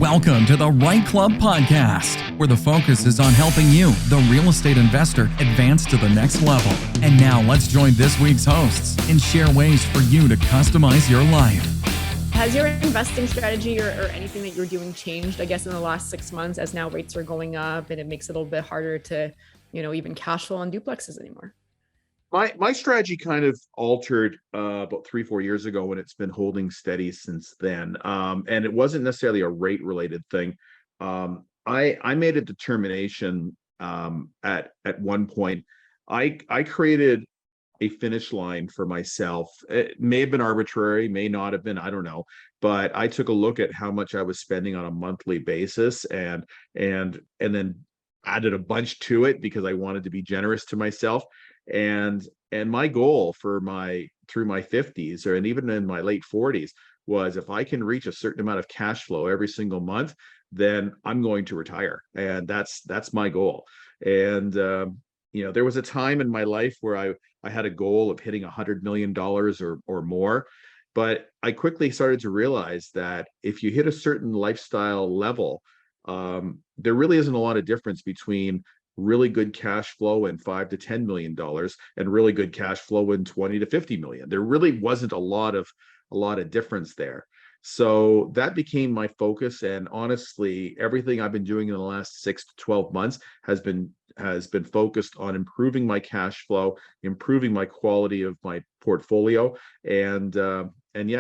Welcome to the Right Club podcast, where the focus is on helping you, the real estate investor, advance to the next level. And now let's join this week's hosts and share ways for you to customize your life. Has your investing strategy or anything that you're doing changed, I guess, in the last 6 months as now rates are going up and it makes it a little bit harder to, even cash flow on duplexes anymore? My strategy kind of altered about 3-4 years ago, when it's been holding steady since then. And it wasn't necessarily a rate related thing. I made a determination at one point. I created a finish line for myself. It may have been arbitrary, may not have been, I don't know. But I took a look at how much I was spending on a monthly basis and then added a bunch to it because I wanted to be generous to myself. And my goal through my 50s and even in my late 40s was, if I can reach a certain amount of cash flow every single month, then I'm going to retire. And that's my goal. And there was a time in my life where I had a goal of hitting $100 million or more. But I quickly started to realize that if you hit a certain lifestyle level, there really isn't a lot of difference between really good cash flow and $5 to $10 million and really good cash flow in 20 to 50 million. There really wasn't a lot of difference there. So that became my focus. And honestly, everything I've been doing in the last 6 to 12 months has been focused on improving my cash flow, improving my quality of my portfolio, and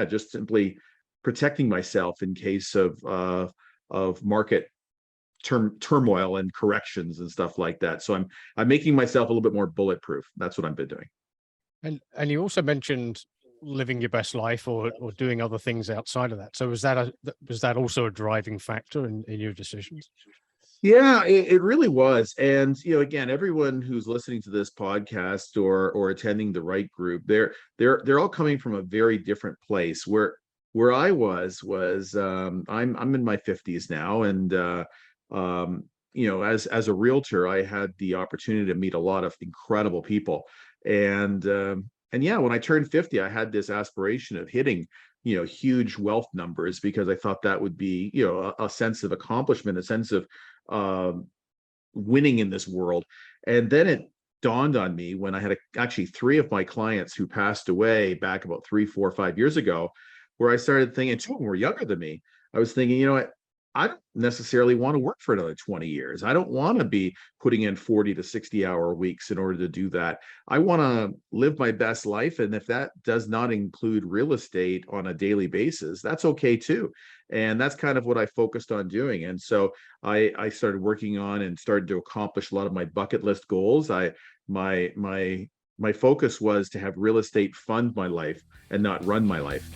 just simply protecting myself in case of market turmoil and corrections and stuff like that. So I'm making myself a little bit more bulletproof. That's what I've been doing. And you also mentioned living your best life or doing other things outside of that. So was that also a driving factor in your decisions? Yeah, it really was. And again, everyone who's listening to this podcast or attending the Right group, they're all coming from a very different place. Where I was I'm in my 50s now, and as a realtor, I had the opportunity to meet a lot of incredible people. And when I turned 50, I had this aspiration of hitting, huge wealth numbers, because I thought that would be, a sense of accomplishment, a sense of winning in this world. And then it dawned on me when I had actually 3 of my clients who passed away back about 3, 4, 5 years ago, where I started thinking, 2 of them were younger than me. I was thinking, I don't necessarily want to work for another 20 years. I don't want to be putting in 40 to 60-hour weeks in order to do that. I want to live my best life. And if that does not include real estate on a daily basis, that's okay too. And that's kind of what I focused on doing. And so I started working on and started to accomplish a lot of my bucket list goals. My focus was to have real estate fund my life and not run my life.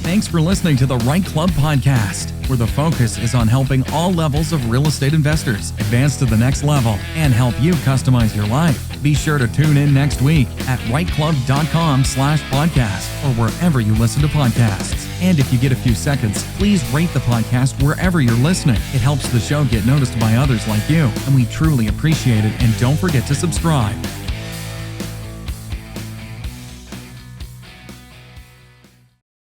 Thanks for listening to the Right Club podcast, where the focus is on helping all levels of real estate investors advance to the next level and help you customize your life. Be sure to tune in next week at rightclub.com/podcast or wherever you listen to podcasts. And if you get a few seconds, please rate the podcast wherever you're listening. It helps the show get noticed by others like you, and we truly appreciate it. And don't forget to subscribe.